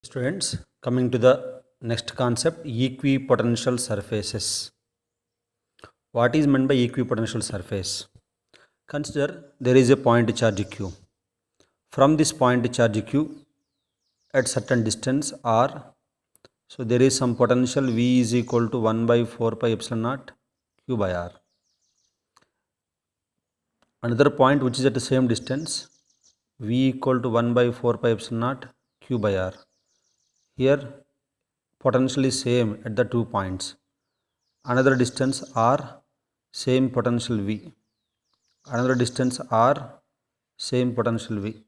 Students, coming to the next concept, equipotential surfaces. What is meant by equipotential surface? Consider there is a point charge q. From this point charge q at certain distance r, so there is some potential V is equal to 1 by 4 pi epsilon naught q by r. Another point which is at the same distance, V equal to 1 by 4 pi epsilon naught q by r. Here potential is same at the 2 points. Another distance r, same potential V. Another distance r, same potential V.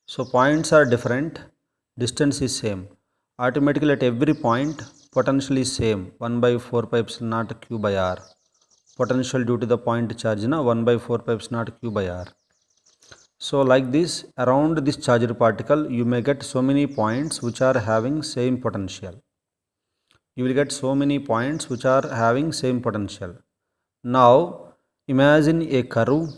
So points are different, distance is same. Automatically at every point potential is same, 1 by 4 pi epsilon naught q by r. Potential due to the point charge na 1 by 4 pi epsilon naught q by r. So like this, around this charged particle you may get so many points which are having same potential. You will get so many points which are having same potential. Now imagine a curve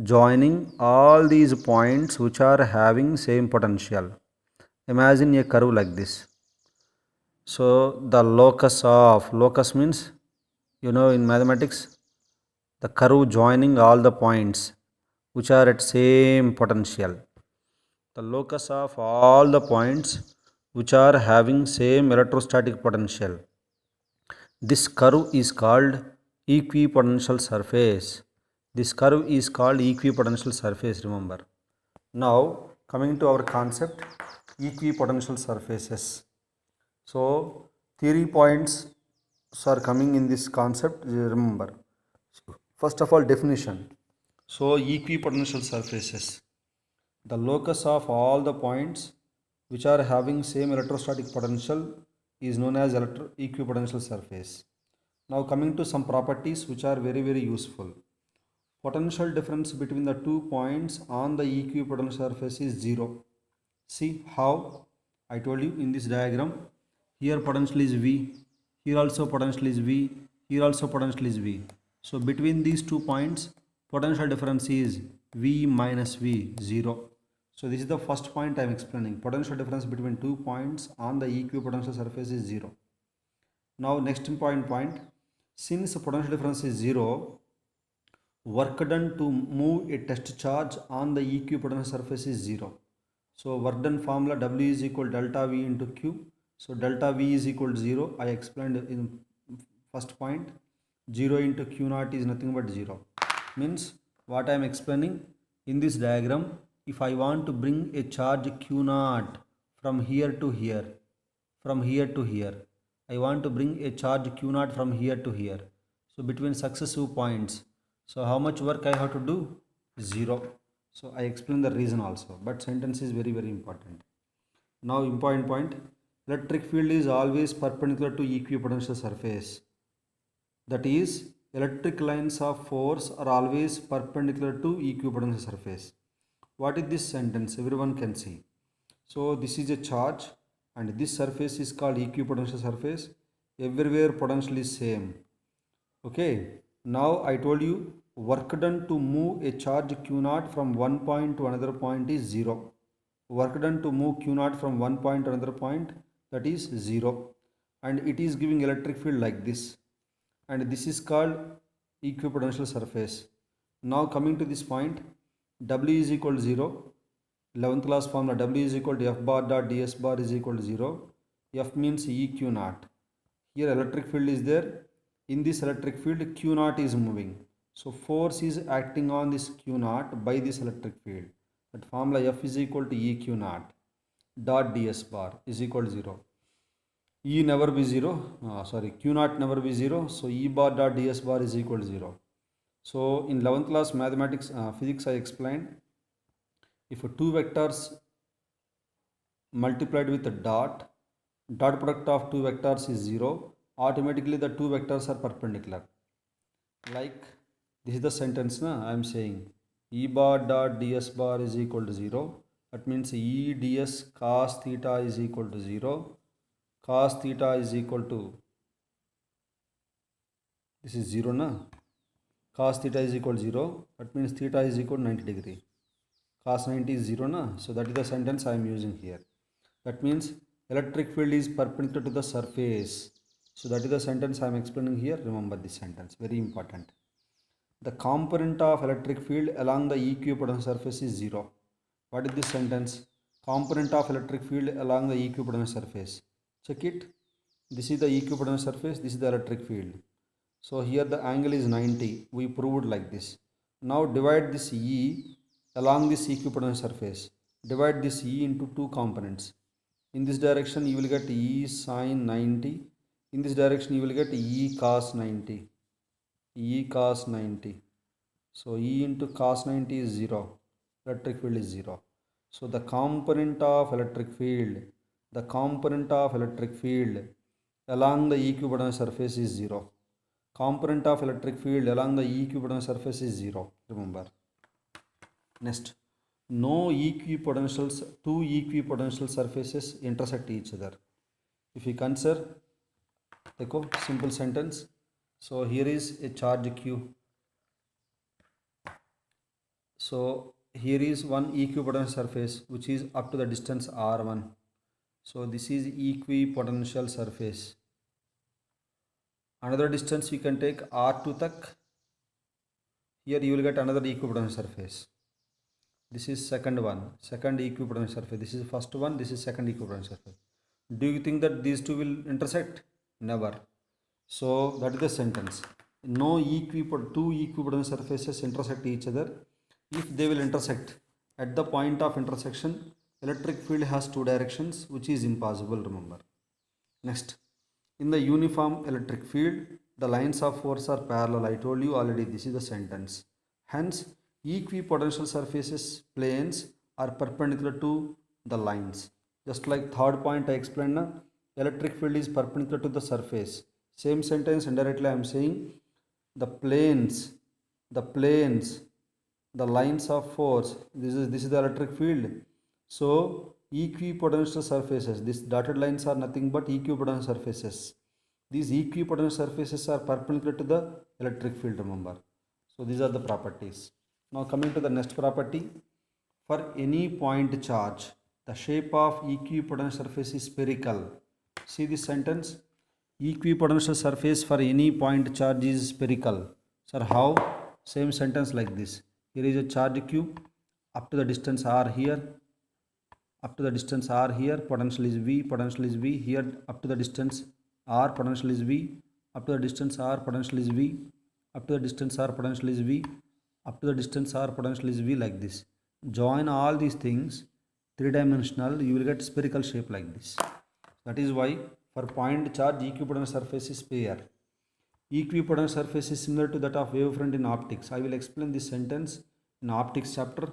joining all these points which are having same potential. Imagine a curve like this. So the locus means, in mathematics, the curve joining all the points which are at same potential. The locus of all the points which are having same electrostatic potential. This curve is called equipotential surface. This curve is called equipotential surface, remember. Now coming to our concept, equipotential surfaces. So theory points are coming in this concept, remember. First of all, definition. So equipotential surfaces, the locus of all the points which are having same electrostatic potential is known as equipotential surface. Now coming to some properties which are very useful. Potential difference between the 2 points on the equipotential surface is 0. See how? I told you in this diagram, here potential is V, here also potential is V, here also potential is V. So between these 2 points, potential difference is V minus V, 0. So this is the first point I am explaining. Potential difference between 2 points on the equipotential surface is 0. Now next point, since potential difference is 0, work done to move a test charge on the equipotential surface is 0. So work done formula W is equal delta V into Q. So delta V is equal to 0. I explained in first point. 0 into Q naught is nothing but 0. Means what I am explaining in this diagram, if I want to bring a charge Q naught from here to here, I want to bring a charge Q naught from here to here. So between successive points, so how much work I have to do? 0. So I explain the reason also, but sentence is very important. Now important point, electric field is always perpendicular to equipotential surface. That is, electric lines of force are always perpendicular to equipotential surface. What is this sentence? Everyone can see. So this is a charge and this surface is called equipotential surface. Everywhere potential is same. Okay. Now I told you work done to move a charge Q naught from one point to another point is 0. Work done to move Q naught from one point to another point, that is 0. And it is giving electric field like this. And this is called equipotential surface. Now coming to this point, W is equal to 0. 11th class formula, W is equal to F bar dot ds bar is equal to 0. F means Eq naught. Here electric field is there. In this electric field, Q naught is moving. So force is acting on this Q naught by this electric field. That formula F is equal to Eq naught dot ds bar is equal to 0. E never be 0, Q naught never be 0. So E bar dot ds bar is equal to 0. So in 11th class mathematics, physics I explained, if two vectors multiplied with a dot product of two vectors is 0, automatically the two vectors are perpendicular. Like this is the sentence I am saying, E bar dot ds bar is equal to 0. That means E ds cos theta is equal to 0. Cos theta is equal to, this is 0 na, cos theta is equal to 0. That means theta is equal to 90 degree. cos 90 is 0 na, so that is the sentence I am using here. That means electric field is perpendicular to the surface. So that is the sentence I am explaining here. Remember this sentence, very important. The component of electric field along the equipotential surface is 0. What is this sentence? Component of electric field along the equipotential surface. Check it. This is the equipotential surface, this is the electric field. So here the angle is 90. We proved like this. Now divide this E along this equipotential surface. Divide this E into two components. In this direction you will get E sine 90. In this direction you will get E cos 90. E cos 90. So E into cos 90 is 0. Electric field is 0. So the component of electric field along the equipotential surface is 0. Component of electric field along the equipotential surface is 0. Remember. Next, no equipotentials, two equipotential surfaces intersect each other. If we consider, simple sentence. So here is a charge Q. So here is one equipotential surface which is up to the distance R1. So this is equipotential surface. Another distance we can take R2 tak. Here you will get another equipotential surface. This is second one, second equipotential surface. This is first one, this is second equipotential surface. Do you think that these two will intersect? Never. So that is the sentence. No two equipotential surfaces intersect each other. If they will intersect, at the point of intersection, electric field has two directions, which is impossible, remember. Next, in the uniform electric field, the lines of force are parallel. I told you already, this is the sentence. Hence, equipotential surfaces planes are perpendicular to the lines. Just like third point I explained, electric field is perpendicular to the surface. Same sentence indirectly I am saying the lines of force, this is the electric field. So equipotential surfaces, these dotted lines are nothing but equipotential surfaces. These equipotential surfaces are perpendicular to the electric field, remember. So these are the properties. Now coming to the next property, for any point charge, the shape of equipotential surface is spherical. See this sentence, equipotential surface for any point charge is spherical. Sir, how? Same sentence like this. Here is a charge Q, up to the distance R here, potential is V, here up to the distance R, potential is V, up to the distance R, potential is V, up to the distance R, potential is V, up to the distance R, potential is V, like this. Join all these things, three-dimensional, you will get spherical shape like this. That is why for point charge, equipotential surface is sphere. Equipotential surface is similar to that of wavefront in optics. I will explain this sentence in optics chapter.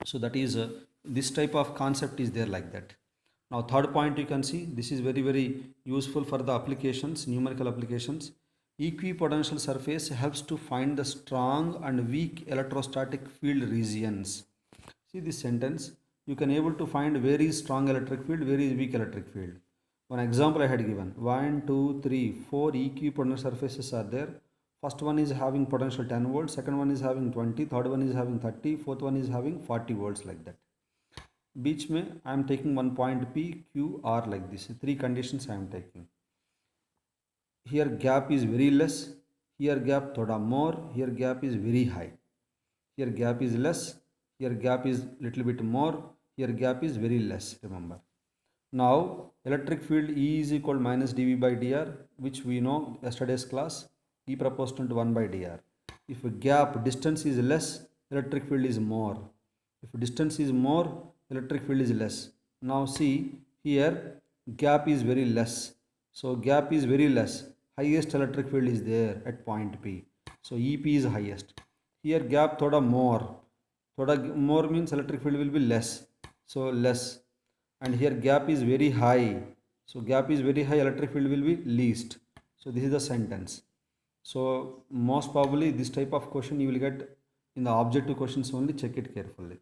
So that is this type of concept is there like that. Now third point you can see, this is very useful for the applications, numerical applications. Equipotential surface helps to find the strong and weak electrostatic field regions. See this sentence, you can able to find very strong electric field, very weak electric field. One example I had given, 1, 2, 3, 4 equipotential surfaces are there. First one is having potential 10 volts, second one is having 20, third one is having 30, fourth one is having 40 volts like that. Beach mein I am taking one point P, Q, R like this. Three conditions I am taking. Here gap is very less, here gap thoda more, here gap is very high. Here gap is less, here gap is little bit more, here gap is very less, remember. Now electric field E is equal minus dV by dr, which we know yesterday's class, E proportional to 1 by dr. If a gap distance is less, electric field is more. If distance is more, electric field is less. Now see here gap is very less. So gap is very less. Highest electric field is there at point P. So EP is highest. Here gap thoda more. Thoda more means electric field will be less. So less. And here gap is very high. So gap is very high, electric field will be least. So this is the sentence. So most probably this type of question you will get in the objective questions only, check it carefully.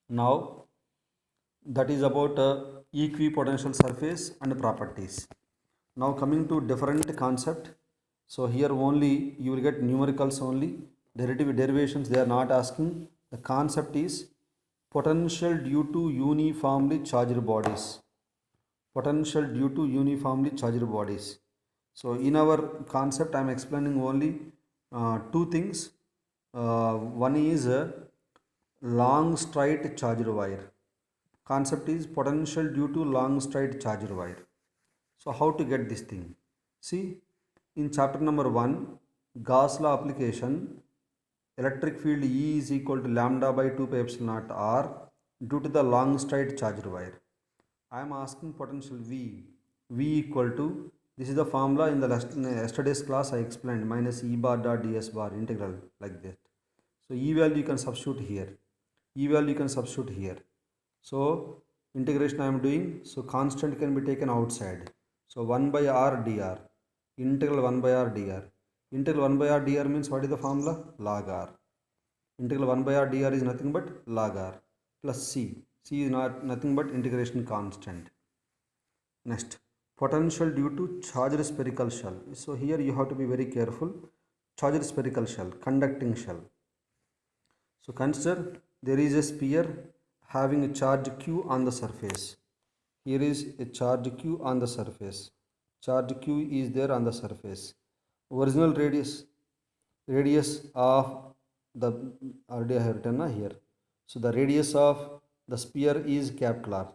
Now that is about equipotential surface and properties. Now coming to different concept. So here only you will get numericals only, derivations they are not asking. The concept is potential due to uniformly charged bodies. Potential due to uniformly charged bodies. So in our concept I am explaining only two things. One is a long straight charged wire. Concept is potential due to long straight charged wire. So how to get this thing? See, in chapter number 1, Gauss law application, electric field E is equal to lambda by 2 pi epsilon naught R due to the long straight charged wire. I am asking potential V. V equal to, this is the formula in the yesterday's class I explained, minus E bar dot ds bar integral like that. So E value you can substitute here. E value you can substitute here. So integration I am doing, so constant can be taken outside. So 1 by r dr, integral 1 by r dr. Integral 1 by r dr means what is the formula? Log r. Integral 1 by r dr is nothing but log r plus c. C is nothing but integration constant. Next, potential due to charged spherical shell. So here you have to be very careful. Charged spherical shell, conducting shell. So consider there is a sphere having a charge q on the surface. Here is a charge q on the surface. Charge q is there on the surface. Original radius of the, already I have written here. So the radius of the sphere is capital R.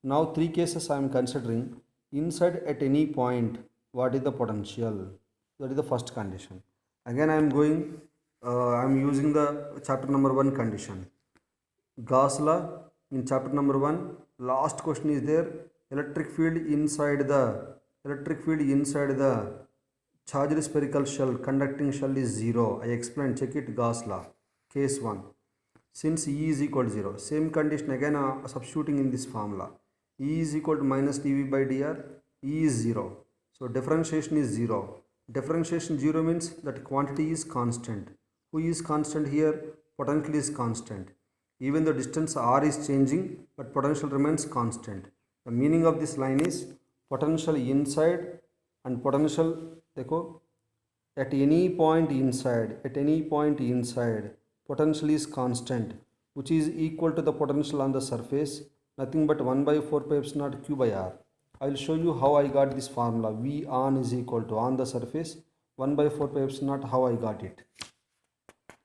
Now three cases I am considering. Inside at any point, what is the potential? That is the first condition. Again I am going, I am using the chapter number 1 condition. Gauss law in chapter number 1, last question is there. Electric field inside the charged spherical shell, conducting shell is 0. I explained, check it, Gauss law, case 1. Since E is equal to 0, same condition again substituting in this formula. E is equal to minus dV by dr, E is 0. So differentiation is 0. Differentiation 0 means that quantity is constant. Who is constant here? Potential is constant. Even the distance r is changing, but potential remains constant. The meaning of this line is potential inside and potential, देखो, at any point inside, potential is constant, which is equal to the potential on the surface, nothing but 1 by 4 pi epsilon naught q by r. I will show you how I got this formula. V on is equal to on the surface 1 by 4 pi epsilon naught, how I got it.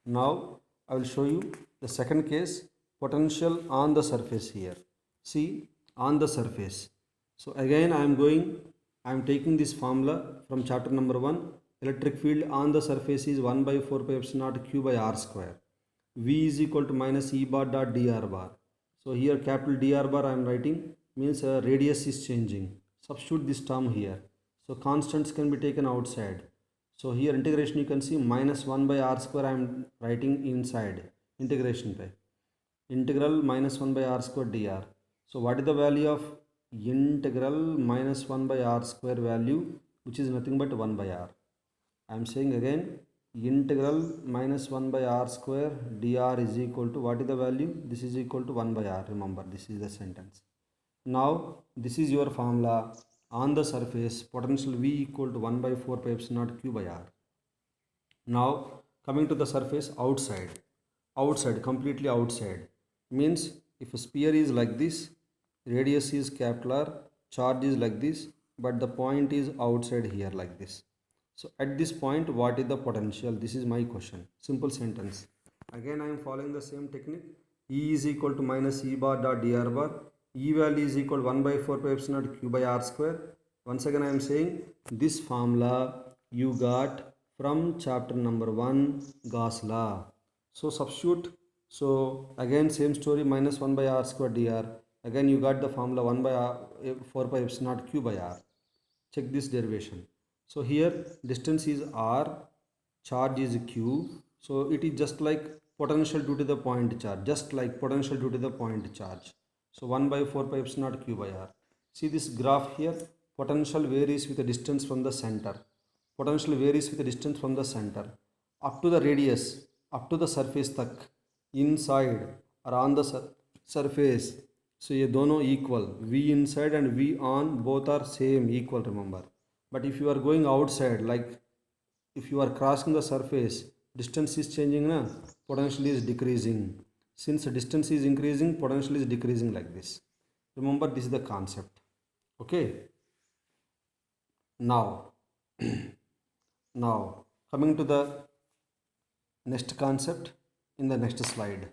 Now I will show you the second case, potential on the surface here. See, on the surface. So again I am taking this formula from chapter number 1. Electric field on the surface is 1 by 4 pi epsilon naught q by r square. V is equal to minus E bar dot dr bar. So here capital dr bar I am writing, means radius is changing. Substitute this term here. So constants can be taken outside. So here integration you can see minus 1 by r square I am writing inside. Integration by integral minus 1 by r square dr. So what is the value of integral minus 1 by r square value, which is nothing but 1 by r. I am saying again, integral minus 1 by r square dr is equal to, what is the value? This is equal to 1 by r. Remember, this is the sentence. Now this is your formula. On the surface, potential V equal to 1 by 4 pi epsilon naught q by r. Now coming to the surface, outside, completely outside, means if a sphere is like this, radius is capital R, charge is like this, but the point is outside here like this. So at this point, what is the potential? This is my question. Simple sentence. Again I am following the same technique. E is equal to minus E bar dot dr bar. E value is equal to 1 by 4 pi epsilon naught q by r square. Once again I am saying, this formula you got from chapter number 1, Gauss law. So substitute. So again same story, minus 1 by r square dr. Again you got the formula 1 by 4 pi epsilon naught q by r. Check this derivation. So here distance is r, charge is q. So it is just like potential due to the point charge. So 1 by 4 pi epsilon naught q by r. See this graph here, potential varies with the distance from the center. Up to the radius, up to the surface tak, inside or on the surface. So ये दोनों equal, V inside and V on both are same, equal, remember. But if you are going outside, like if you are crossing the surface, distance is changing, na? Potential is decreasing. Since distance is increasing, potential is decreasing like this. Remember, this is the concept. Okay. Now, now coming to the next concept in the next slide.